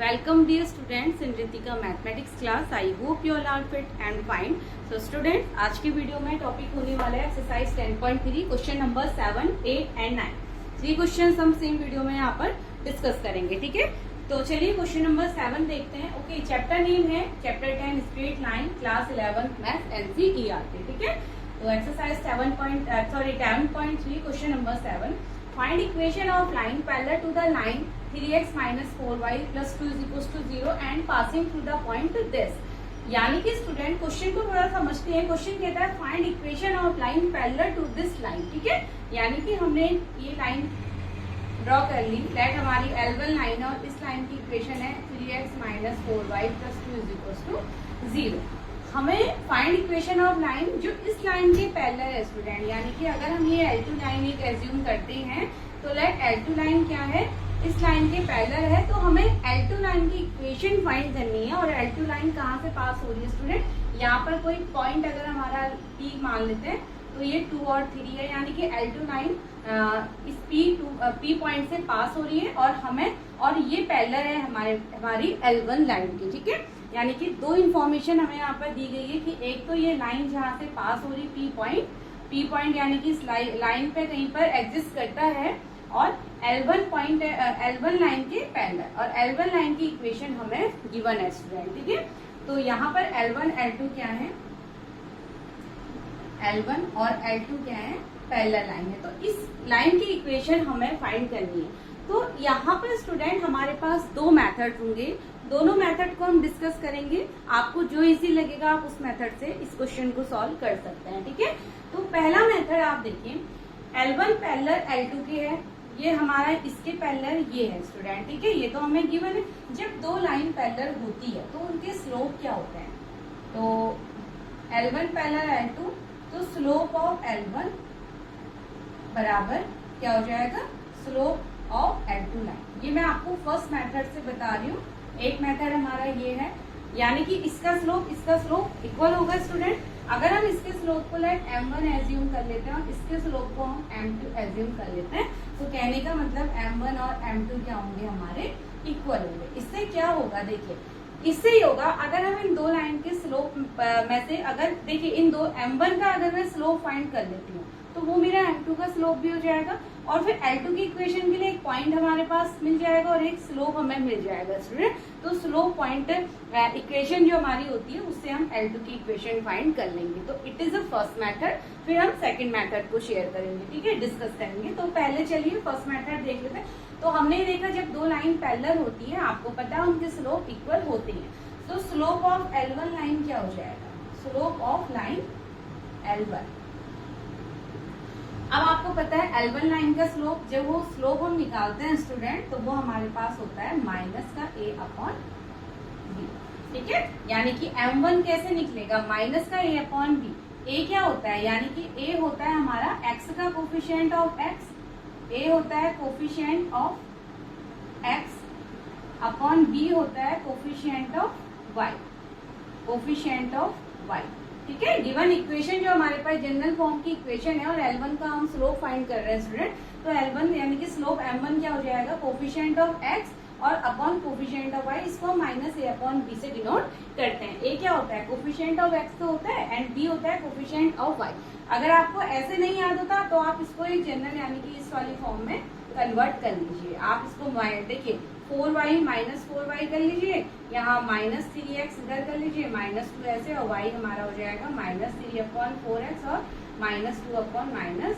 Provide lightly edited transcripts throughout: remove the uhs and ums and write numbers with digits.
Welcome dear students in Ritika mathematics class. I hope you all are fit and fine. So students, आज की video में topic होने वाला है exercise 10.3 question number 7, 8 and 9. 3 question हम same video में यहाँ पर डिस्कस करेंगे. ठीक है, तो चलिए क्वेश्चन नंबर 7 देखते हैं. ओके, चैप्टर नेम है chapter 10 straight line, class 11 math NCERT. ठीक है, तो exercise 10.3 question number 7. Find equation of line parallel to the line 3x minus 4y plus 2 is equals to 0 and passing through the point this. यानी कि student question को थोड़ा समझते हैं. Question कहता है find equation of line parallel to this line. ठीक है, यानी कि हमने ये लाइन ड्रॉ कर ली. लेट हमारी L1 लाइन और इस लाइन की इक्वेशन है 3x minus 4y plus 2 is equals to 0. हमें फाइंड इक्वेशन ऑफ लाइन जो इस लाइन के पैरेलल है स्टूडेंट. यानी कि अगर हम ये L2 लाइन एक एज्यूम करते हैं तो लेट L2 लाइन क्या है, इस लाइन के पैरेलल है. तो हमें L2 लाइन की इक्वेशन फाइंड करनी है. और L2 लाइन कहाँ से पास हो रही है स्टूडेंट, यहाँ पर कोई पॉइंट अगर हमारा P मान लेते हैं तो ये 2 और 3 है. यानी कि L2 लाइन इस P पॉइंट से पास हो रही है और हमें, और ये पैरेलल है हमारी L1 लाइन की. ठीक है, यानी कि दो इंफॉर्मेशन हमें यहाँ पर दी गई है कि एक तो ये लाइन जहाँ से पास हो रही P पॉइंट यानी कि इस लाइन पे कहीं पर एग्जिस्ट करता है, और L1 लाइन के पैरेलल. और L1 लाइन की इक्वेशन हमें गिवन है स्टूडेंट. ठीक है, तो यहाँ पर L1 L2 क्या है, L1 और L2 क्या है, पैरेलल लाइन है. तो इस लाइन की इक्वेशन हमें फाइंड करनी है. तो यहाँ पर स्टूडेंट हमारे पास दो मेथड होंगे. दोनों मेथड को हम डिस्कस करेंगे. आपको जो इजी लगेगा आप उस मेथड से इस क्वेश्चन को सॉल्व कर सकते हैं. ठीक है, तो पहला मेथड आप देखिए, L1 पैरेलल L2 के है, ये हमारा इसके पैरेलल ये है स्टूडेंट. ठीक है, ये तो हमें गिवन है. जब दो लाइन पैरेलल होती है तो उनके स्लोप क्या होते हैं, तो L1 पैरेलल L2, तो स्लोप ऑफ L1 बराबर क्या हो जाएगा, स्लोप ऑफ L2 लाइन. ये मैं आपको फर्स्ट मेथड से बता रही हूँ. एक मेथड हमारा ये है, यानी कि इसका स्लोप इक्वल होगा स्टूडेंट. अगर हम इसके स्लोप को लेट M1 एज्यूम कर लेते हैं और इसके स्लोप को हम M2 एज्यूम कर लेते हैं, तो कहने का मतलब M1 और M2 क्या होंगे, हमारे इक्वल होंगे. इससे क्या होगा, देखिए इससे ही होगा अगर हम इन दो लाइन के स्लोप में से, अगर देखिए इन दो M1 का अगर मैं स्लोप फाइंड कर लेती हूँ तो वो मेरा M2 का स्लोप भी हो जाएगा, और फिर L2 की इक्वेशन के लिए एक पॉइंट हमारे पास मिल जाएगा और एक स्लोप हमें मिल जाएगा स्टूडेंट. तो स्लोप पॉइंट इक्वेशन जो हमारी होती है उससे हम L2 की इक्वेशन फाइंड कर लेंगे. तो it is a first method. फिर हम सेकंड मेथड को शेयर करेंगे. ठीक है, डिस्कस करेंगे. तो पहले चलिए फर्स्ट मेथड देख लेते हैं. तो हमने देखा जब दो लाइन पैरेलल होती है आपको पता है उनके स्लोप इक्वल होते हैं. तो स्लोप ऑफ L1 लाइन क्या हो जाएगा, स्लोप ऑफ लाइन L1. अब आपको पता है L1 लाइन का स्लोप, जब वो स्लोप हम निकालते हैं स्टूडेंट तो वो हमारे पास होता है माइनस का A अपॉन B. ठीक है, यानी कि M1 कैसे निकलेगा, माइनस का A अपॉन B. A क्या होता है, यानी कि A होता है हमारा x का कोफिशिएंट ऑफ x, A होता है coefficient of x upon B होता है coefficient of y, coefficient of y. ठीक है, गिवन इक्वेशन जो हमारे पास जनरल फॉर्म की इक्वेशन है और L1 का हम स्लोप फाइंड कर रहे हैं स्टूडेंट. तो L1 यानी कि स्लोप M1 क्या हो जाएगा, कोफिशिएंट ऑफ x और अपॉन कोफिशिएंट ऑफ y. इसको माइनस A अपॉन B से डिनोट करते हैं. A क्या होता है, कोफिशिएंट ऑफ x तो होता है, एंड B होता है कोफिशिएंट ऑफ y. अगर आपको ऐसे नहीं याद होता तो आप इसको एक जनरल यानी कि इस वाली फॉर्म में कन्वर्ट कर लीजिए. आप इसको देखिए 4y माइनस 4y कर लीजिए, यहाँ माइनस 3x इधर कर लीजिए, माइनस 2 ऐसे, और y हमारा हो जाएगा माइनस 3 अपॉन 4x और माइनस 2 अपॉन माइनस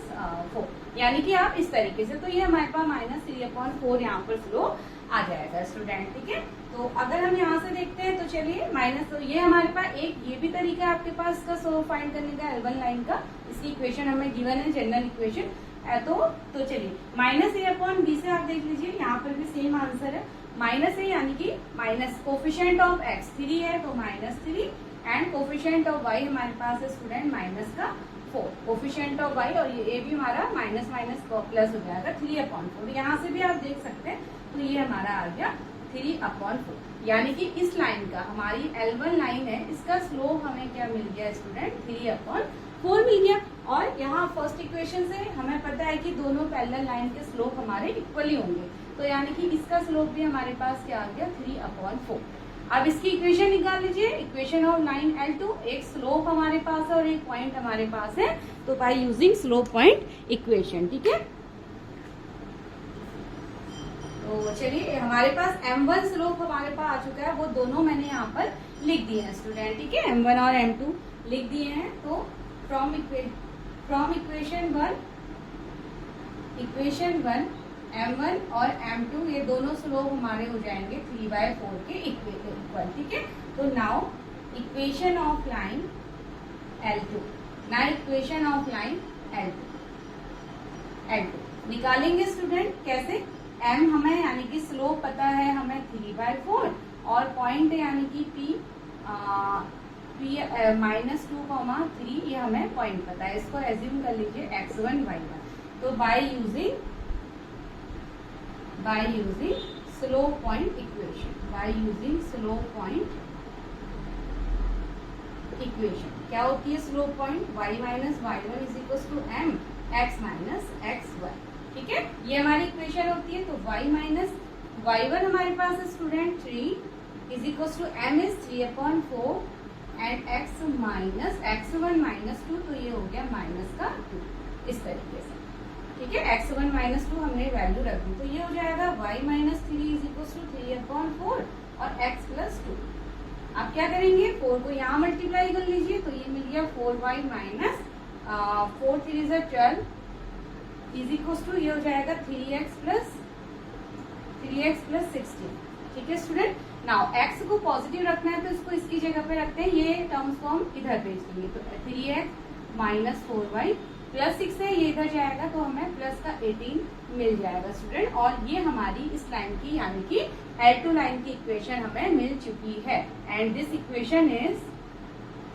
4. यानी कि आप इस तरीके से, तो ये हमारे पास माइनस 3 अपॉन 4 यहाँ पर स्लोप आ जाएगा स्टूडेंट. ठीक है, तो अगर हम यहाँ से देखते हैं तो चलिए माइनस, तो ये हमारे पास एक ये भी तरीका है आपके पास इसका स्लोप फाइंड करने का L1 लाइन का. इसकी इक्वेशन हमें गिवन है जनरल इक्वेशन. तो चलिए माइनस A अपॉन B से आप देख लीजिए, यहाँ पर भी सेम आंसर है. माइनस A यानी कि माइनस कोफिशिएंट ऑफ x 3 है तो minus 3, and coefficient of y हमारे पास है स्टूडेंट माइनस का 4, कोफिशिएंट ऑफ y, और ये A भी हमारा माइनस माइनस प्लस हो जाएगा 3 अपॉन 4. यहाँ से भी आप देख सकते हैं, तो ये हमारा आ गया 3 अपॉन 4. यानी कि इस लाइन का, हमारी L1 लाइन है, इसका स्लोप हमें क्या मिल गया स्टूडेंट, 3 अपॉन 4 मिल गया. और यहाँ फर्स्ट इक्वेशन से हमें पता है कि दोनों पैरेलल लाइन के स्लोप हमारे इक्वली होंगे. तो यानी कि इसका स्लोप भी हमारे पास क्या आ गया 3/4। अब इसकी इक्वेशन निकाल लीजिए, इक्वेशन ऑफ लाइन L2, एक स्लोप हमारे पास है और एक पॉइंट हमारे पास है, तो by using slope point equation. ठीक है, तो चलिए हमारे पास M1 स्लोप हमारे पास आ चुका है, वो दोनों मैंने यहाँ पर लिख दिए हैं स्टूडेंट। ठीक है, M1 और M2 लिख दिए हैं। तो फ्रॉम इक्वेशन वन M1 और M2 ये दोनों स्लोप हमारे हो जाएंगे 3/4 के इक्वल। ठीक है, तो now equation of line L2, equation of line L2 निकालेंगे स्टूडेंट। कैसे? M हमें यानी कि स्लोप पता है हमें 3/4 और पॉइंट यानी कि P -2,3 ये हमें पॉइंट पता है। इसको एज्यूम कर लीजिए x1 y1। तो by using slope point equation, क्या होती है slope point? y minus y1 is equal to m x minus xy। ठीक है, ये हमारी इक्वेशन होती है। तो y माइनस y1 हमारे पास है student 3 is equal to m is 3/4 and x minus x1 minus 2, तो ये हो गया -2 इस तरीके से। ठीक है, x1 -2 हमने वैल्यू रख दी, तो ये हो जाएगा y minus 3 is equal to 3/4 और x प्लस 2। आप क्या करेंगे, 4 को यहाँ मल्टीप्लाई कर लीजिए, तो ये मिल गया 4y minus 4 3 is 12 is equal to ये हो जाएगा 3x प्लस 16। ठीक है स्टूडेंट, नाउ x को पॉजिटिव रखना है तो इसको इसकी जगह पे रखते हैं, ये टर्म्स को हम इधर भेज देंगे। तो 3x माइनस 4y प्लस 6 है, ये इधर जाएगा तो हमें प्लस का 18 मिल जाएगा स्टूडेंट। और ये हमारी इस लाइन की यानी कि L2 लाइन की इक्वेशन हमें मिल चुकी है। And this equation is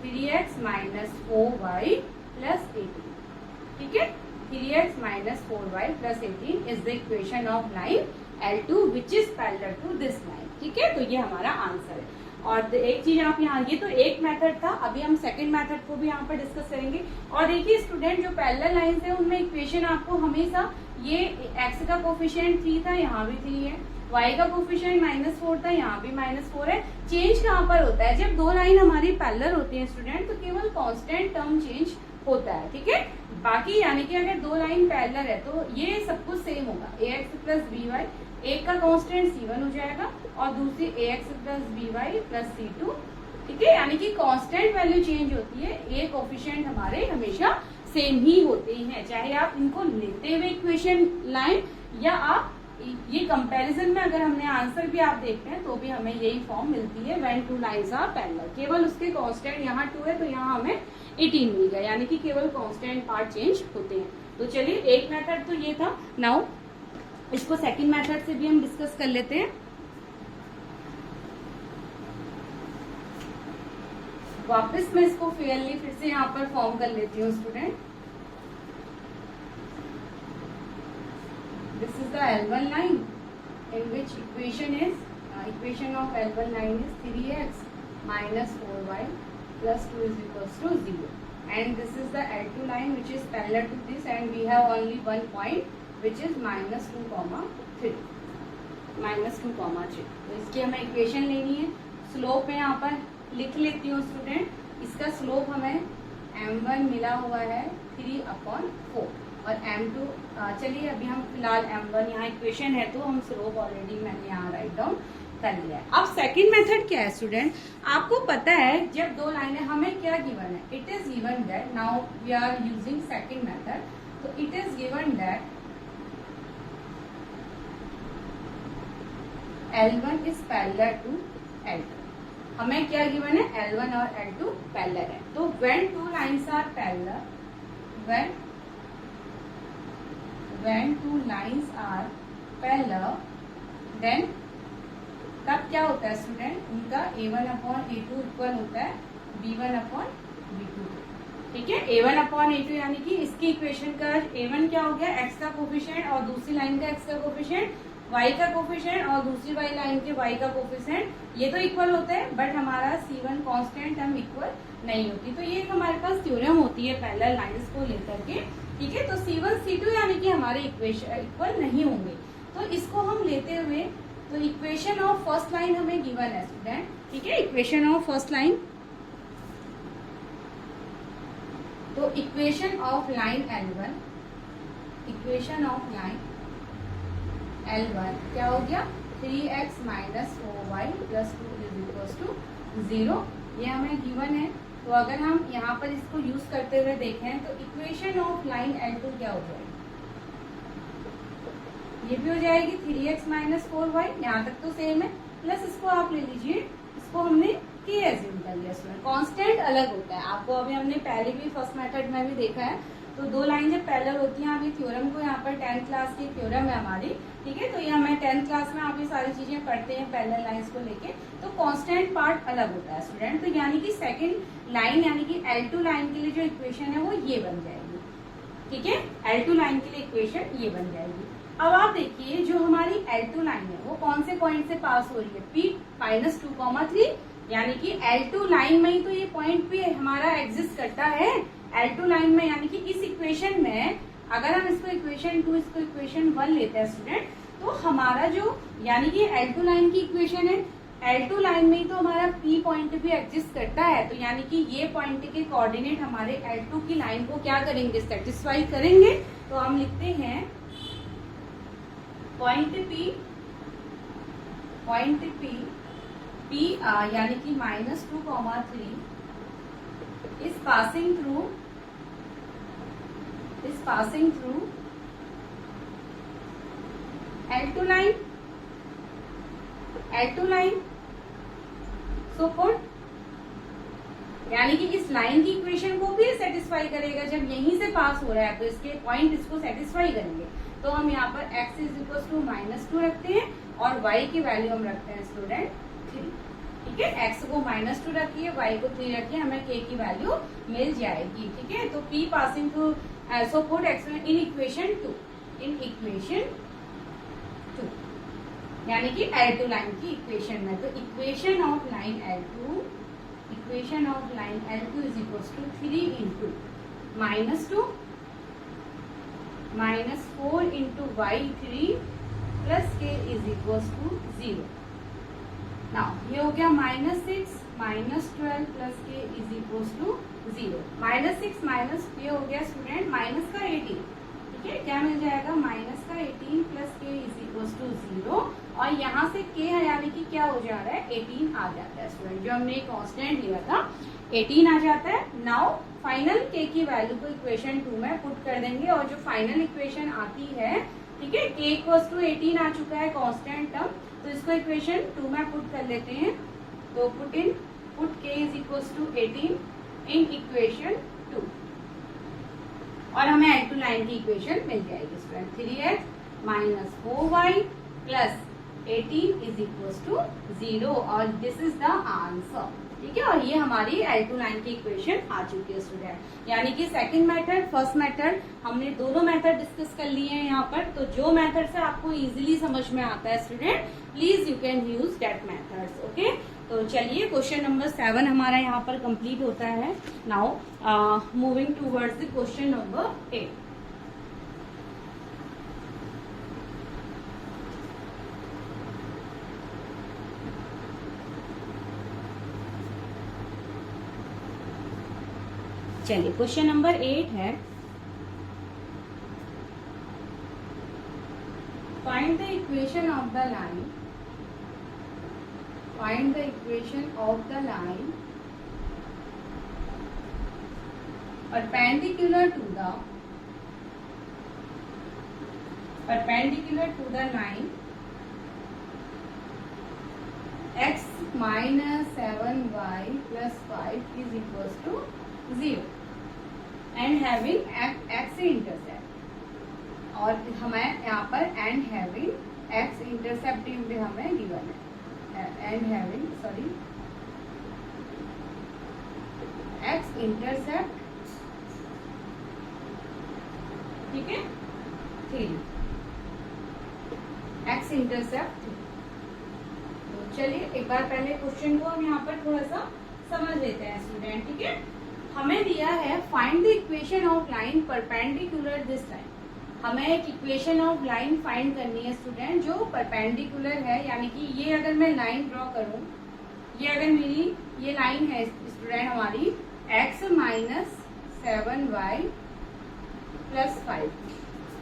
3x minus 4y plus 18। ठीक है, 3x minus 4y plus 18 is the equation of line L2 which is parallel to this line. ठीक है, तो ये हमारा आंसर है। और एक चीज आप यहाँ, ये तो एक मेथड था, अभी हम सेकंड मेथड को भी यहाँ पर डिस्कस करेंगे। और देखिए स्टूडेंट, जो पैरेलल लाइंस है उनमें इक्वेशन आपको हमेशा ये x का कोफिशिएंट 3 था, यहाँ भी 3 है, y का कोफिशिएंट -4 था, यहाँ भी -4 है। चेंज कहाँ पर होता है? जब दो लाइन हमारी पैरेलल होती है स्टूडेंट, तो केवल कांस्टेंट टर्म चेंज होता है। ठीक है, बाकी यानी कि अगर दो लाइन पैरेलल है तो ये सब कुछ सेम होगा। ax प्लस by, एक का कांस्टेंट c1 हो जाएगा और दूसरी ax plus by plus c2। ठीक है, यानी कि कांस्टेंट वैल्यू चेंज होती है, ये कोफिशिएंट हमारे हमेशा सेम ही होते हैं, चाहे आप इनको लेते हुए इक्वेशन लाइन या आप ये कंपैरिजन में अगर हमने आंसर भी आप देखते हैं तो भी हमें यही फॉर्म मिलती है when two lines are parallel. केवल उसके कांस्टेंट यहाँ 2 है तो यहाँ हमें 18 मिल गया, यानी कि केवल कांस्टेंट पार्ट चेंज होते हैं। तो चलिए, एक मेथड तो ये था। नाउ इसको सेकंड मेथड से भी हम डिस्कस कर लेते हैं। वापस मैं इसको फेयरली फिर से यहाँ पर फॉर्म कर लेती हूँ student. This is the L1 line in which equation of L1 line is 3x minus 4y plus 2 is equals to 0, and this is the L2 line which is parallel to this, and we have only one point which is -2, 3। तो इसकी हमें equation लेनी है। Slope में यहाँ पर लिख लेती हूँ स्टूडेंट। इसका स्लोप हमें m1 मिला हुआ है 3/4 और m2, चलिए अभी हम फिलहाल m1 यहाँ इक्वेशन है तो हम स्लोप ऑलरेडी मैंने यहाँ राइट डाउन कर लिया है। अब सेकंड मेथड क्या है स्टूडेंट? आपको पता है जब दो लाइनें, हमें क्या गिवन है? It is given that, now we are using second method, तो it is given that L1 is parallel to L2। हमें क्या गिवन है? L1 और L2 पैरेलल है। तो when two lines are parallel, when two lines are parallel, then तब क्या होता है स्टूडेंट? उनका a1/a2 इक्वल होता है b1/b2। ठीक है, a1/a2 यानी कि इसकी इक्वेशन का a1 क्या हो गया? x का कोफिशिएंट और दूसरी लाइन का x का कोफिशिएंट, y का कोफिशिएंट और दूसरी वाली लाइन के y का कोफिशिएंट, ये तो इक्वल होते हैं, बट हमारा c1 कांस्टेंट टर्म इक्वल नहीं होती। तो ये हमारे पास थ्योरम होती है पैरेलल लाइंस को लेकर के। ठीक है, तो c1 c2 यानी कि हमारे इक्वेशन इक्वल नहीं होंगे। तो इसको हम लेते हुए, तो इक्वेशन ऑफ फर्स्ट लाइन हमें गिवन है स्टूडेंट, ठीक है, इक्वेशन ऑफ फर्स्ट लाइन, तो equation of line L1, equation of line L1 क्या हो गया, 3x minus 4y plus 2 is equal to 0, ये हमें गिवन है। तो अगर हम यहाँ पर इसको यूज करते हुए देखें तो इक्वेशन ऑफ लाइन L2 क्या हो जाएगी, ये भी हो जाएगी 3x माइनस 4y, यहाँ तक तो सेम है, प्लस इसको आप ले लीजिए, इसको हमने k एज्यूम कर लिया स्टूडेंट, कांस्टेंट अलग होता है, आपको अभी हमने पहले भी फर्स्ट मेथड में भी देखा है। तो दो लाइन जब पैरेलल होती हैं, आप ये थ्योरम को यहाँ पर 10th क्लास की थ्योरम है हमारी, ठीक है, तो ये हमें 10th क्लास में आप ये सारी चीजें पढ़ते हैं पैरेलल लाइंस को लेके, तो कांस्टेंट पार्ट अलग होता है स्टूडेंट। तो यानी कि सेकंड लाइन यानी कि L2 लाइन के लिए जो इक्वेशन है वो ये बन जाएगी, ठीक है, L2 लाइन के लिए इक्वेशन ये बन जाएगी। अब आप देखिए जो हमारी L2 लाइन है वो कौन से पॉइंट से पास हो रही है, P माइनस 2,3, यानी कि L2 लाइन में ही तो ये पॉइंट भी हमारा एग्जिस्ट करता है L2 लाइन में, यानी कि इस इक्वेशन में अगर हम इसको इक्वेशन 2 इसको इक्वेशन 1 लेते हैं स्टूडेंट, तो हमारा जो यानी कि L2 लाइन की इक्वेशन है, L2 लाइन में ही तो हमारा P पॉइंट भी एग्जिस्ट करता है, तो यानी कि ये पॉइंट के कोऑर्डिनेट हमारे L2 की लाइन को क्या करेंगे, सेटिस्फाई करेंगे। तो हम लिखते हैं पॉइंट P यानी कि minus 2,3 is passing through L2 line, so put, यानी कि इस लाइन की इक्वेशन को भी सेटिस्फाई करेगा, जब यहीं से पास हो रहा है तो इसके पॉइंट इसको सेटिस्फाई करेंगे। तो हम यहाँ पर x इज इक्वल टू -2 रखते हैं और y की वैल्यू हम रखते हैं स्टूडेंट 3, ठीक है, x को -2 रखिए, y को 3 रखिए, हमें k की वैल्यू मिल जाएगी, ठीक है। तो p passing through, so put x in equation 2 यानी कि L2 लाइन की इक्वेशन में, तो equation of line L2 is equal to 3 into -2 -4 into y3 plus k is equal to 0। Now ये हो गया -6 -12 plus k is equal to 0, -6 minus ये हो गया स्टूडेंट माइनस का 18, ठीक है, क्या मिल जाएगा, माइनस का 18 plus k is equal to 0, और यहाँ से k है यानी कि क्या हो जा रहा है, 18 आ जाता है स्टूडेंट, जो हमने कांस्टेंट लिया था 18 आ जाता है। नाउ फाइनल k की वैल्यू को इक्वेशन 2 में पुट कर देंगे, और जो फाइनल इक्वेशन आती है, ठीक है, k इक्वल्स टू 18 आ चुका है कांस्टेंट टर्म, तो इसको इक्वेशन 2 में पुट कर लेते हैं। तो put k is equals to 18 in equation 2, और हमें L2 लाइन की इक्वेशन मिल जाएगी student, 3x minus 4y plus 18 is equals to 0, और दिस इज द आंसर, ठीक है। और ये हमारी L2 लाइन की इक्वेशन आ चुकी है स्टूडेंट, यानी कि सेकंड मेथड फर्स्ट मेथड हमने दोनों मेथड डिस्कस कर लिए हैं यहाँ पर। तो जो मेथड से आपको इजीली समझ में आता है student, please you can use that methods, okay. तो चलिए क्वेश्चन नंबर 7 हमारा यहाँ पर कंप्लीट होता है। Now moving towards the question number 8। चलिए क्वेश्चन नंबर 8 है, find the equation of the line, find the equation of the line perpendicular to the line x minus 7y plus 5 is equals to 0 and having x intercept, और हमें यहाँ पर and having x intercept भी हमें given है, and having x intercept, ठीक है, 3 x intercept 3। तो चलिए एक बार पहले क्वेश्चन को हम यहाँ पर थोड़ा सा समझ लेते हैं स्टूडेंट, ठीक है। हमें दिया है find the equation of line perpendicular this line, हमें एक इक्वेशन ऑफ लाइन फाइंड करनी है स्टूडेंट जो परपेंडिकुलर है, यानी कि ये अगर मैं लाइन ड्रॉ करूं, ये अगर मेरी ये लाइन है स्टूडेंट हमारी x माइनस 7y प्लस 5।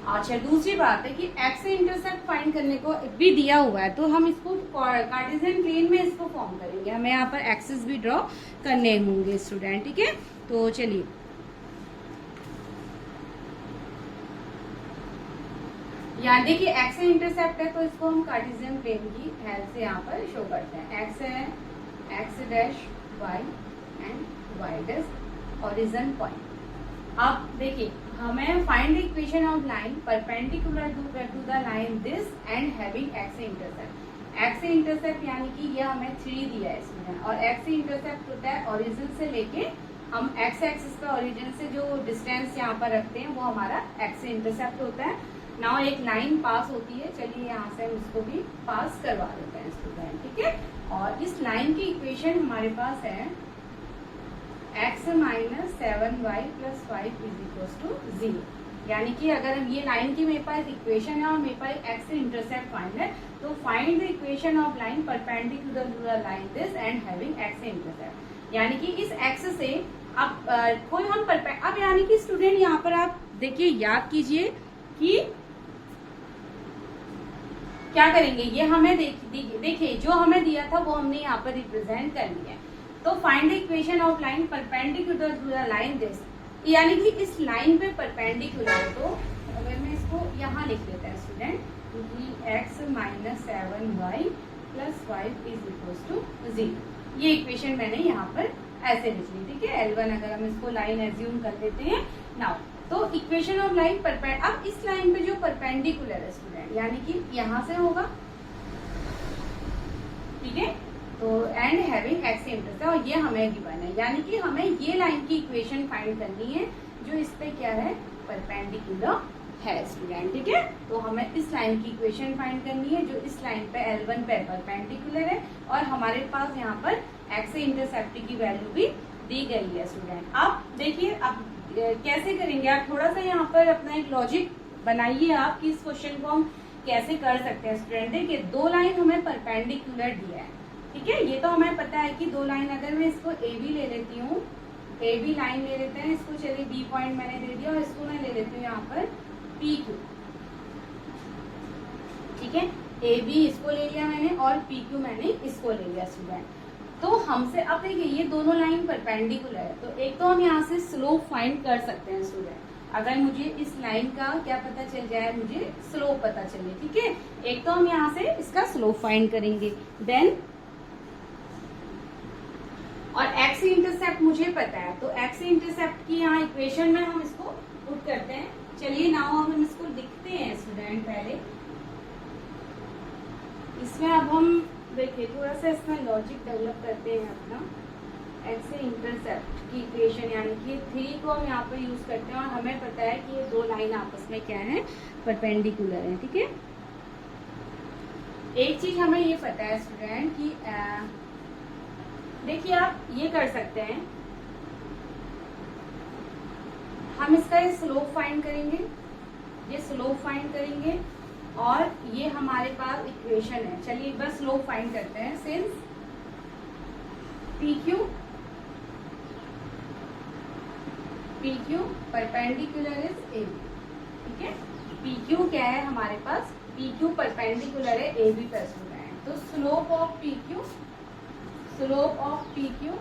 अच्छा, दूसरी बात है कि x से इंटरसेप्ट फाइंड करने को भी दिया हुआ है, तो हम इसको कार्टेशियन प्लेन में इसको फॉर्म करेंगे। हमें यहाँ पर एक्सिस भी ड्रॉ करने होंगे स्टूडेंट, ठीक है। तो चलिए, यहाँ देखिए x से इंटरसेप्ट है तो इसको हम कार्टेशियन प्लेन की हेल्प से यहाँ पर शो करते हैं। x है x dash y and y dash origin point. अब देखिए, हमें find the equation of line perpendicular to the line this and having x से इंटरसेप्ट। x से इंटरसेप्ट यानी कि ये हमें 3 दिया है इसमें, और x से इंटरसेप्ट होता है ओरिजिन से लेके हम x एक्सिस पे ओरिजिन से जो डिस्टेंस यहाँ पर रखते हैं वो हमारा x से इंटरसेप्ट होता है। नाउ एक लाइन पास होती है, चलिए यहाँ से हम इसको भी पास करवा देते हैं स्टूडेंट, ठीक है। और इस लाइन की इक्वेशन हमारे पास है x minus 7y plus 5 is equal to 0। यानी कि अगर हम ये लाइन की मेरे पास इक्वेशन है और मेरे पास x से इंटरसेप्ट फाइंड है, तो find the equation of line perpendicular to the line this and having x से इंटरसेप्ट। यानी कि इस x से अब कोई हम अब यानी कि स्टूडेंट यहाँ पर आप देखिए, याद कीजिए कि क्या करेंगे, ये हमें देखिए जो हमें दिया था वो हमने यहाँ पर रिप्रेजेंट कर लिया है। तो find the equation of line perpendicular to the line this, यानी कि इस लाइन पे परपेंडिकुलर, तो अगर मैं इसको यहाँ लिख लेता है स्टूडेंट कि x minus 7y plus 5 is equal to 0। ये इक्वेशन मैंने यहाँ पर ऐसे लिख ली, ठीक है। L1 अगर हम इसको लाइन एज्यूम कर लेते हैं नाउ, तो इक्वेशन ऑफ लाइन अब इस लाइन पे जो परपेंडिकुलर है स्टूडेंट, यानी कि यहाँ से होगा, ठीक है। तो एंड हैविंग x इंटरसेप्ट, और ये हमें गिवन है, यानी कि हमें ये लाइन की इक्वेशन फाइंड करनी है जो इस पे क्या है, परपेंडिकुलर है स्टूडेंट, ठीक है। तो हमें इस लाइन की इक्वेशन फाइंड करनी है जो इस लाइन पे L1 पे परपेंडिकुलर है, और हमारे पास यहाँ पर x से इंटरसेप्ट की वैल्यू भी दी गई है स्टूडेंट। आप देखिए, अब कैसे करेंगे, आप थोड़ा सा यहाँ पर अपना एक लॉजिक बनाइए आप कि इस क्वेश्चन को हम कैसे कर सकते हैं स्टूडेंट। देखिए, दो लाइन हमें परपेंडिकुलर दिया है, ठीक है। ये तो हमें पता है कि दो लाइन, अगर मैं इसको AB ले लेती हूँ, AB लाइन ले लेते हैं इसको, चलिए B पॉइंट मैंने दे दिया, और इसको मैं ले लेती हूँ यहाँ पर PQ, ठीक है। AB इसको ले लिया मैंने और PQ मैंने इसको ले लिया स्टूडेंट। तो हमसे अब देखिए, ये दोनों लाइन परपेंडिकुलर है, तो एक तो हम यहाँ से स्लोप फाइंड कर सकते हैं स्टूडेंट। अगर मुझे इस लाइन का क्या पता चल जाए, मुझे स्लोप पता चले, ठीक है। एक तो हम यहाँ से इसका स्लोप फाइंड करेंगे, देन और x इंटरसेप्ट मुझे पता है, तो x इंटरसेप्ट की यहाँ इक्वेशन में हम इसको पुट करते हैं। चलिए नाउ हम इसको लिखते हैं स्टूडेंट। पहले इसमें अब हम देखिए थोड़ा सा इसमें लॉजिक डेवलप करते हैं अपना। x से इंटरसेप्ट की इक्वेशन, यानी कि 3 को हम यहाँ पर यूज करते हैं, और हमें पता है कि ये दो लाइन आपस में क्या है, परपेंडिकुलर है, ठीक है। एक चीज हमें ये पता है स्टूडेंट कि देखिए, आप ये कर सकते हैं, हम इसका ये स्लोप फाइंड करेंगे, ये स्लोप फाइंड करेंगे, और ये हमारे पास इक्वेशन है। चलिए एक बार स्लोप फाइंड करते हैं। Since PQ perpendicular is AB, ठीक है। PQ क्या है हमारे पास, PQ परपेंडिकुलर है AB पर स्टूडेंट। तो slope of PQ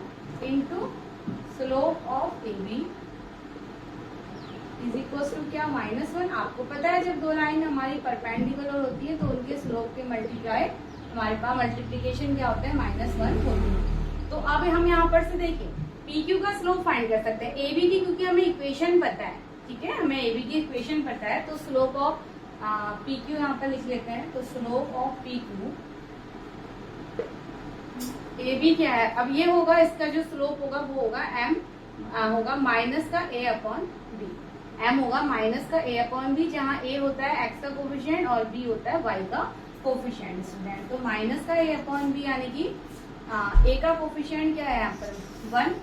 into slope of AB is equal to क्या, -1। आपको पता है जब दो लाइन हमारी परपेंडिकुलर होती है तो उनके स्लोप के मल्टीप्लाई, हमारे पास मल्टीप्लिकेशन क्या होता है, -1 होती है। तो अब हम यहाँ पर से देखिए PQ का स्लोप फाइंड कर सकते हैं AB की, क्योंकि हमें इक्वेशन पता है, ठीक है। हमें AB की इक्वेशन पता है, तो स्लोप ऑफ PQ यहाँ पर लिख लेते हैं। तो स्लोप ऑफ PQ AB क्या है, अब ये होगा, इसका जो स्लोप होगा वो होगा M होगा माइनस का A अपॉन B। M होगा माइनस का A अपॉन B, जहाँ A होता है x का कोफिशिएंट और B होता है y का कोफिशिएंट स्टूडेंट। तो माइनस का A अपॉन B, यानी कि A का कोफिशिएंट क्या है यहाँ पर 1,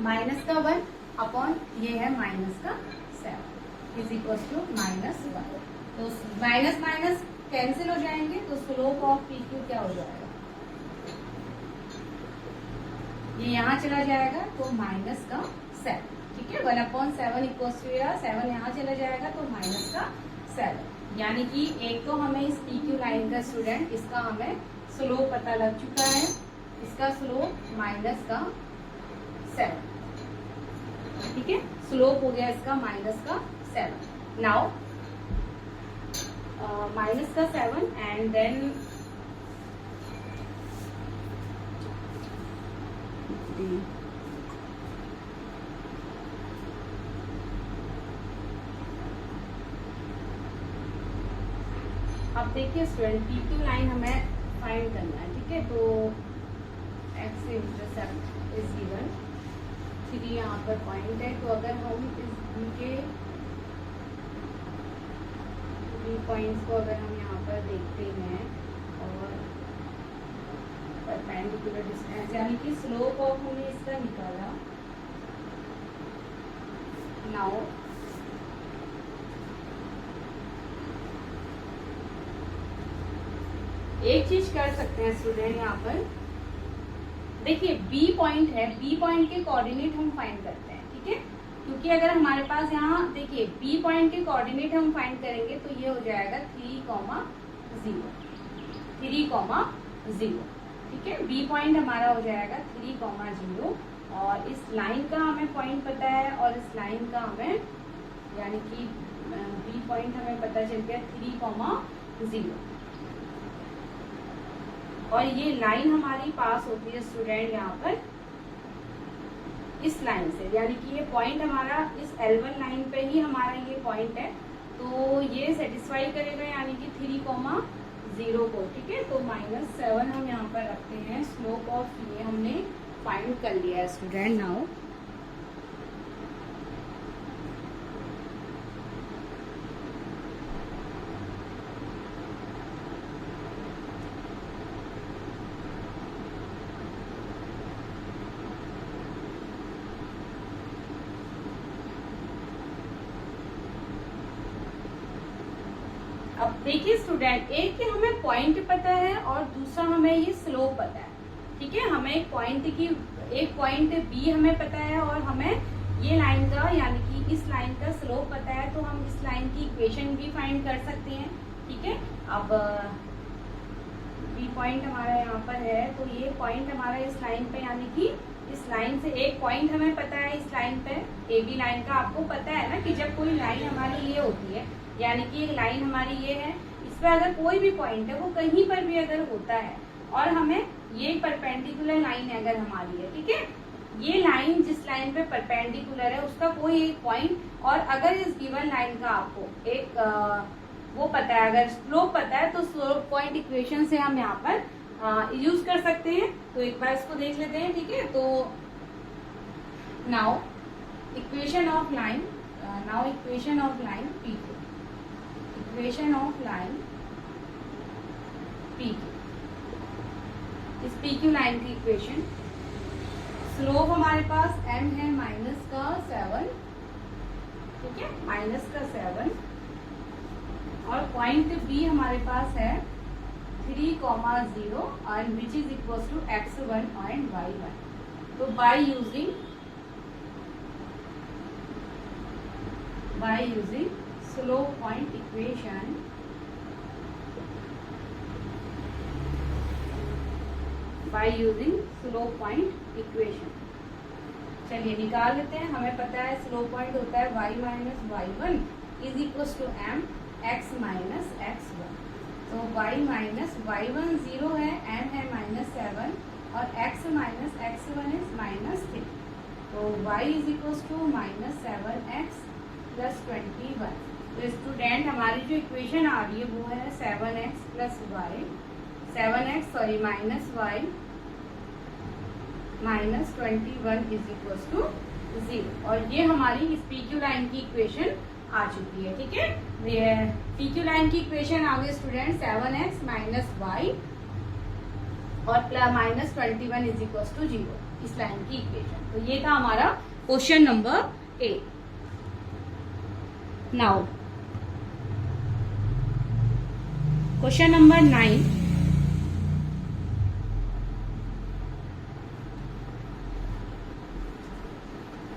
माइनस का 1 अपॉन ये है माइनस का 7। Is equal to minus one. तो माइनस माइनस कैंसिल हो जाएंगे, तो स्लोप ऑफ पी क्यू क्या हो जाएगा, ये यहाँ चला जाएगा तो माइनस का 7, ठीक है। 1/7 इक्वल टू 7 यहाँ चला जाएगा तो माइनस का 7, यानी कि एक तो हमें इस पी क्यू लाइन का स्टूडेंट इसका हमें स्लोप पता लग चुका है, इसका स्लोप माइनस का 7, ठीक है। स्लोप हो गया इसका माइनस का 7। नाउ माइनस का 7 एंड देन अब देखिए स्टूडेंट पी क्यू लाइन हमें फाइंड करना है, ठीक है। तो एक्स इंटरसेप्ट इज गिवन 3 यहाँ पर पॉइंट है, तो अगर हम इस बी के पॉइंट्स को अगर हम यहाँ पर देखते हैं और परपेंडिकुलर डिस्टेंस यानी कि स्लोप ऑफ हमने इसका निकाला। नाउ एक चीज कर सकते हैं स्टूडेंट, यहाँ पर देखिए बी पॉइंट है, बी पॉइंट के कोऑर्डिनेट हम फाइंड करते हैं, ठीक है। क्योंकि अगर हमारे पास यहाँ देखिए बी पॉइंट के कोऑर्डिनेट हम फाइंड करेंगे तो ये हो जाएगा 3,0, 3,0, ठीक है। बी पॉइंट हमारा हो जाएगा 3,0 और इस लाइन का हमें पॉइंट पता है और इस लाइन का हमें यानी कि बी पॉइंट हमें पता चल गया 3,0 और ये लाइन हमारी पास होती है स्टूडेंट यहाँ पर इस लाइन से, यानी कि ये पॉइंट हमारा इस L1 लाइन पे ही हमारा ये पॉइंट है, तो ये सेटिस्फाई करेगा यानी कि 3,0 को, ठीक है। तो -7 हम यहाँ पर रखते हैं, स्लोप ऑफ ये हमने फाइंड कर लिया है स्टूडेंट। नाउ अब देखिए स्टूडेंट, एक कि हमें पॉइंट पता है और दूसरा हमें ये स्लोप पता है, ठीक है। हमें एक पॉइंट बी हमें पता है और हमें ये लाइन का यानी कि इस लाइन का स्लोप पता है, तो हम इस लाइन की इक्वेशन भी फाइंड कर सकते हैं, ठीक है। अब बी पॉइंट हमारा यहाँ पर है, तो ये पॉइंट हमारा इस लाइन पे यानी कि इस लाइन से एक पॉइंट हमें पता है इस लाइन पे, ए बी लाइन का आपको पता है ना कि जब कोई लाइन हमारी ये होती है यानी कि एक लाइन हमारी ये है, इस पे अगर कोई भी पॉइंट है वो कहीं पर भी अगर होता है और हमें ये परपेंडिकुलर लाइन है अगर हमारी है, ठीक है। ये लाइन जिस लाइन पे परपेंडिकुलर है उसका कोई एक पॉइंट और अगर इस गिवन लाइन का आपको एक वो पता है, अगर स्लोप पता है तो स्लोप पॉइंट इक्वेशन से हम यहाँ पर यूज कर सकते हैं। तो एक बार इसको देख लेते हैं, ठीक है। तो now equation of line P Q, equation of line P Q, इस पी क्यू लाइन की इक्वेशन, स्लोप हमारे पास m है -7, ठीक है, -7 और पॉइंट B हमारे पास है 3,0 और which is equal to x1 and y1। तो by using slope point equation चलिए निकाल लेते हैं। हमें पता है स्लोप पॉइंट होता है y minus y1 is equal to m x minus x1। तो y माइनस y1 0 है, m है -7 और x माइनस x1 इज -3। तो y is equal to -7x plus 21। तो स्टूडेंट हमारी जो इक्वेशन आ रही है वो है 7x plus y, minus y minus 21 is equal to 0। और ये हमारी इस पी क्यू लाइन की इक्वेशन आ चुकी है, ठीक है। पी क्यू लाइन की इक्वेशन आ गई स्टूडेंट 7x माइनस y और माइनस 21 इज इक्वल टू 0, इस लाइन की इक्वेशन। तो ये था हमारा question number 8। Now question number 9,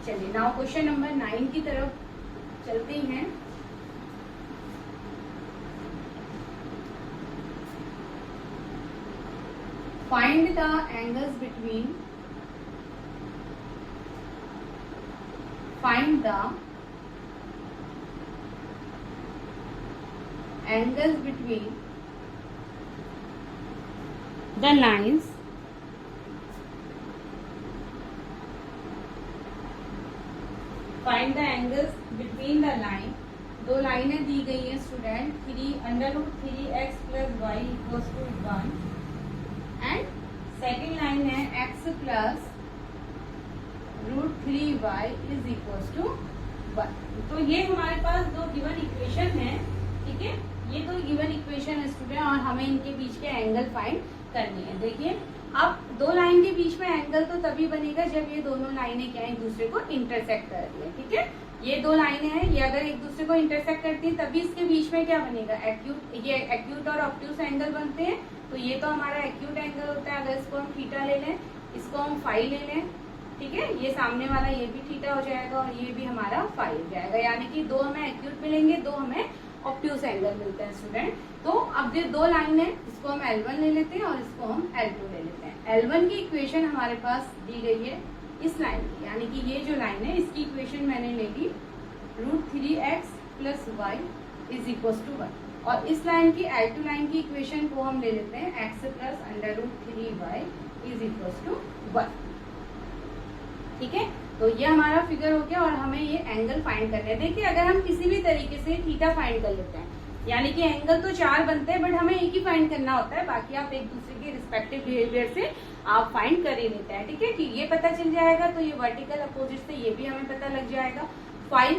चलिए नाउ क्वेश्चन नंबर 9 की तरफ चलते हैं। Find the angles between, find the angles between the lines find the angles between the line, दो लाइनें दी गई है student, 3√3x + y = 1 and second line है x + √3y = 1। तो ये हमारे पास दो गिवन इक्वेशन है, ठीक है, ये दो गिवन इक्वेशन है स्टूडेंट, और हमें इनके बीच के एंगल फाइंड करनी है। देखिए अब दो लाइन के बीच में एंगल तो तभी बनेगा जब ये दोनों लाइनें क्या एक दूसरे को इंटरसेक्ट कर रही है, ठीक है। ये दो लाइनें हैं, ये अगर एक दूसरे को इंटरसेक्ट करती है तभी इसके बीच में क्या बनेगा, एक्यूट, ये एक्यूट और ऑब्ट्यूस एंगल बनते हैं। तो ये तो हमारा एक्यूट एंगल होता है, अगर इसको हम थीटा ले लें, इसको हम फाई ले लें, ठीक है, ये सामने वाला ये भी थीटा हो जाएगा और ये भी हमारा फाई हो जाएगा, यानी कि दो हमें एक्यूट मिलेंगे, दो हमें ऑब्ट्यूस एंगल मिलते हैं स्टूडेंट। तो अब ये दो लाइन है, इसको हम L1 ले लेते हैं और इसको हम L2 ले लेते हैं। L1 की इक्वेशन हमारे पास दी गई है इस लाइन की, यानी कि ये जो लाइन है इसकी इक्वेशन मैंने ले ली √3x + y = 1, और इस लाइन की L2 लाइन की इक्वेशन को हम ले लेते हैं x + √3y = 1, ठीक है। तो ये हमारा फिगर हो गया और हमें ये एंगल फाइंड करना है। देखिए अगर हम किसी भी तरीके से थीटा फाइंड कर लेते हैं, यानी कि एंगल तो 4 बनते हैं बट हमें एक ही फाइंड करना होता है, बाकी आप एक दूसरे के रिस्पेक्टिव बिहेवियर से आप फाइंड कर ही लेते हैं, ठीक है, कि ये पता चल जाएगा तो ये वर्टिकल अपोजिट से ये भी हमें पता लग जाएगा। फाई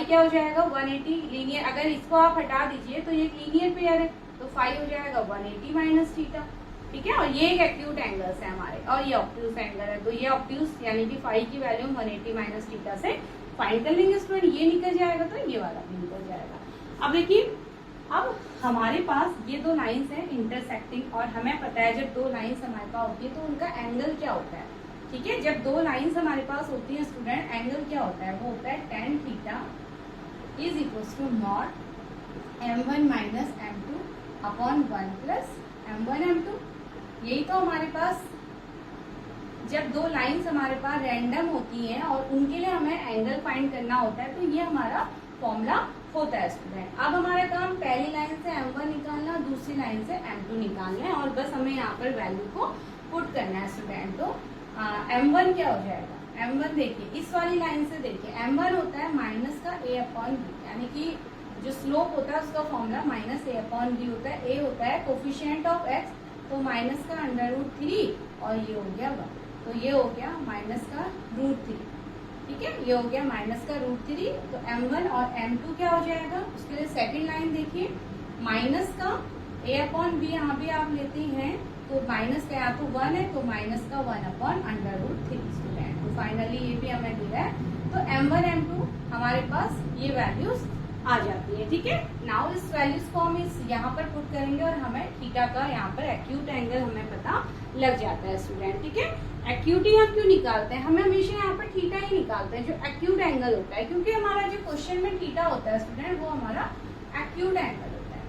क्या हो जाएगा 180 लीनियर, अगर इसको आप हटा दीजिए तो ये लीनियर पेयर है, तो फाई हो जाएगा 180 - थीटा, ठीक है, और ये एक एक्यूट एंगल्स है हमारे, और ये ऑब्ट्यूस एंगल है, तो ये ऑब्ट्यूस यानी कि फाई की वैल्यू 180 - थीटा से फाइंड कर लेंगे स्टूडेंट। ये निकल जाएगा तो ये वाला भी निकल जाएगा। अब देखिए अब हमारे पास ये दो लाइंस हैं इंटरसेक्टिंग, और हमें पता है जब दो लाइंस हमारे पास होती है तो उनका एंगल क्या होता है, ठीक है। जब दो लाइंस हमारे पास होती है स्टूडेंट, एंगल क्या होता है, वो होता है tan theta = mod m1 - m2 / 1 + m1 m2। यही तो हमारे पास जब दो लाइंस हमारे पास रैंडम होती हैं और उनके लिए हमें एंगल फाइंड करना होता है, तो ये हमारा फॉर्मूला होता है स्टूडेंट। अब हमारा काम पहली लाइन से m1 निकालना, दूसरी लाइन से m2 निकालना है, और बस हमें यहाँ पर वैल्यू को पुट करना है स्टूडेंट। तो m1 क्या हो जाएगा, m1 देखिए इस वाली लाइन से देखिए m1 होता है -a/b, यानी कि जो स्लोप होता है उसका फॉर्मूला -a/b होता है। a होता है कोफिशिएंट ऑफ x, तो -√3 और ये हो गया 1, तो ये हो गया -√3, ठीक है, ये हो गया -√3। तो m1 और m2 क्या हो जाएगा, उसके लिए सेकंड लाइन देखिए -a/b यहाँ भी आप लेते हैं, तो माइनस का यहाँ तो 1 है, तो -1/√3 स्टूडेंट। तो फाइनली ये भी हमें दे रहा है, तो m1 m2 हमारे पास ये वैल्यूज आ जाती है, ठीक है। नाउ इस वैल्यूज को हम इस यहाँ पर पुट करेंगे और हमें थीटा का यहाँ पर एक्यूट एंगल हमें पता लग जाता है स्टूडेंट, ठीक है। एक्यूटी हम क्यों निकालते हैं, हमें हमेशा यहाँ पर थीटा ही निकालते हैं जो एक्यूट एंगल होता है, क्योंकि हमारा जो क्वेश्चन में थीटा होता है स्टूडेंट वो हमारा एक्यूट एंगल होता है,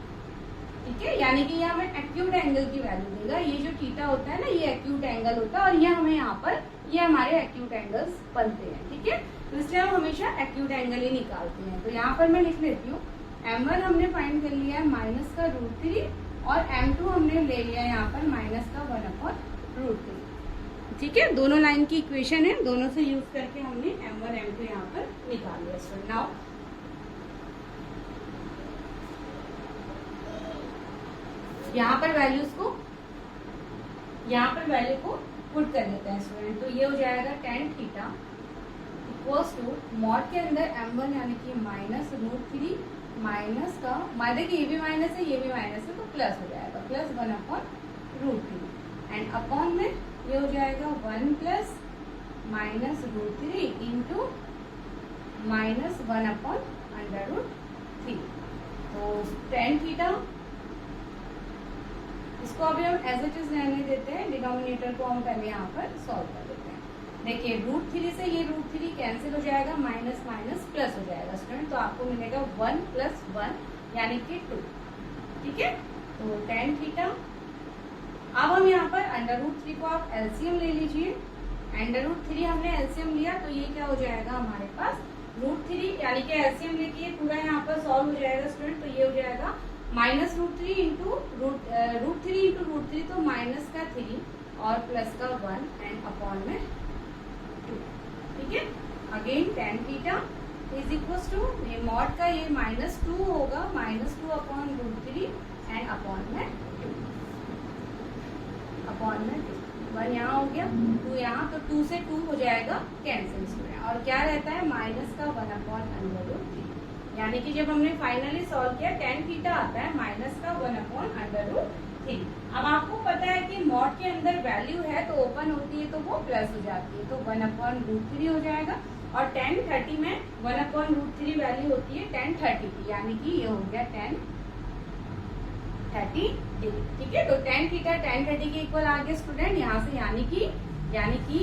ठीक है, यानी कि ये हमें एक्यूट एंगल की वैल्यू देगा। ये जो थीटा होता है ना, ये एक्यूट एंगल होता है, और ये हमें यहाँ पर ये हमारे एक्यूट एंगल्स बनते हैं, ठीक है। तो इसलिए हम हमेशा एक्यूट एंगल ही निकालते हैं। तो यहाँ पर मैं लिख लेती हूँ m1 हमने फाइंड कर लिया है -√3 और m2 हमने ले लिया है यहाँ पर -1/√3, ठीक है। दोनों लाइन की इक्वेशन है, दोनों से यूज करके हमने m1 m2 यहाँ पर निकाल लिया। सो नाउ यहाँ पर वैल्यू को पुट कर लेते हैं स्टूडेंट। तो ये हो जाएगा tan थीटा = मॉड के अंदर m1 यानी कि -√3 माइनस का, देखिए ये भी माइनस है ये भी माइनस है, तो प्लस हो जाएगा +1/√3 एंड अपॉन में ये हो जाएगा 1 + -√3 इंटू -1/√3, 3। तो tan थीटा, इसको अभी हम एज इट इज रहने देते हैं, डिनोमिनेटर को हम पहले यहाँ पर सॉल्व कर देते हैं। देखिए √3 से ये √3 कैंसिल हो जाएगा, माइनस माइनस प्लस हो जाएगा स्टूडेंट, तो आपको मिलेगा 1 + 1 यानी कि 2। ठीक है, तो tan थीटा। अब हम यहाँ पर √3 को आप एलसीएम ले लीजिए, √3 हमने एलसीएम लिया तो ये क्या हो जाएगा हमारे पास √3 यानी कि एलसीएम लेके पूरा यहाँ पर सॉल्व हो जाएगा स्टूडेंट, तो ये हो जाएगा -√3 इंटू √3 इंटू √3, तो माइनस का 3 और प्लस का 1 एंड अपॉन में 2। ठीक है, again tan theta is equal to ये मॉड का ये -2 होगा, -2 अपॉन √3 एंड अपॉन में 2 अपॉन में 2। 1 यहाँ हो गया, 2 यहाँ, तो 2 से 2 हो जाएगा कैंसिल स्टूडेंट, और क्या रहता है माइनस का 1 अपॉन √3, यानी कि जब हमने फाइनली सॉल्व किया tan थीटा आता है माइनस का 1 अपॉन √3। अब आपको पता है कि मॉड के अंदर वैल्यू है तो ओपन होती है तो वो प्लस हो जाती है, तो 1 अपॉन √3 हो जाएगा, और tan 30 में 1 अपॉन √3 वैल्यू होती है tan 30 की, यानी कि ये हो गया tan 30 डिग्री। ठीक है, तो tan थीटा tan 30 के इक्वल आ गया स्टूडेंट यहाँ से, यानी कि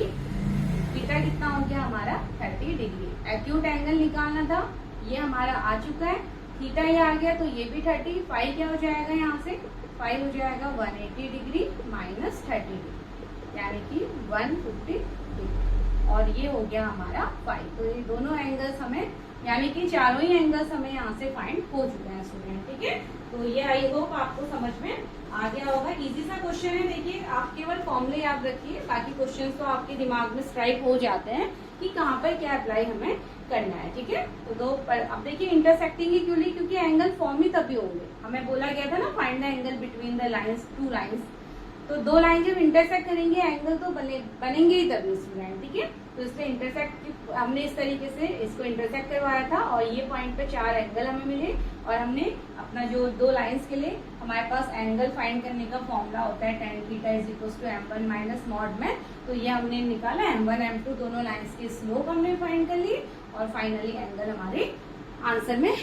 थीटा कितना हो गया हमारा 30 डिग्री। एक्यूट एंगल निकालना था, ये हमारा आ चुका है, थीटा ये आ गया तो ये भी 30, फाई क्या हो जाएगा यहाँ से, फाई हो जाएगा 180 डिग्री माइनस 30 डिग्री, यानी कि 150 डिग्री, और ये हो गया हमारा फाई। तो ये दोनों एंगल्स हमें, यानी कि चारों ही एंगल्स हमें यहाँ से फाइंड हो चुके हैं स्टूडेंट। ठीक है, तो ये आई होप आपको समझ में आ गया होगा। इजी सा क्वेश्चन है, देखिए आप केवल फॉर्मूले याद रखिए, बाकी क्वेश्चंस तो आपके दिमाग में स्ट्राइक हो जाते हैं कि कहाँ पर क्या अप्लाई हमें करना है। ठीक है, तो दो पर अब देखिए इंटरसेक्टिंग ही क्यों नहीं, क्योंकि एंगल फॉर्म ही तभी होंगे, हमें बोला गया था ना find the angle between the lines, 2 lines, तो 2 लाइन जब इंटरसेक्ट करेंगे एंगल तो बनेंगे ही तभी स्टूडेंट। ठीक है, तो इसलिए इंटरसेक्ट हमने इस तरीके से इसको इंटरसेक्ट करवाया था, और ये पॉइंट पे 4 एंगल हमें मिले, और हमने अपना जो 2 लाइंस के लिए हमारे पास एंगल फाइंड करने का फॉर्मूला होता है tan theta is equal to m1 minus mod में, तो ये हमने निकाला m1 m2 दोनों लाइंस के स्लोप हमने फाइंड कर लिए, और फाइनली एंगल हमारे आंसर में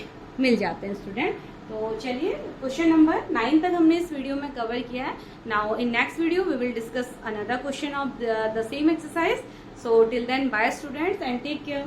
मिल जाते हैं स्टूडेंट। तो चलिए क्वेश्चन नंबर 9 तक हमने इस वीडियो में कवर किया है। Now in next video we will discuss another question of the same exercise. So till then, bye students and take care.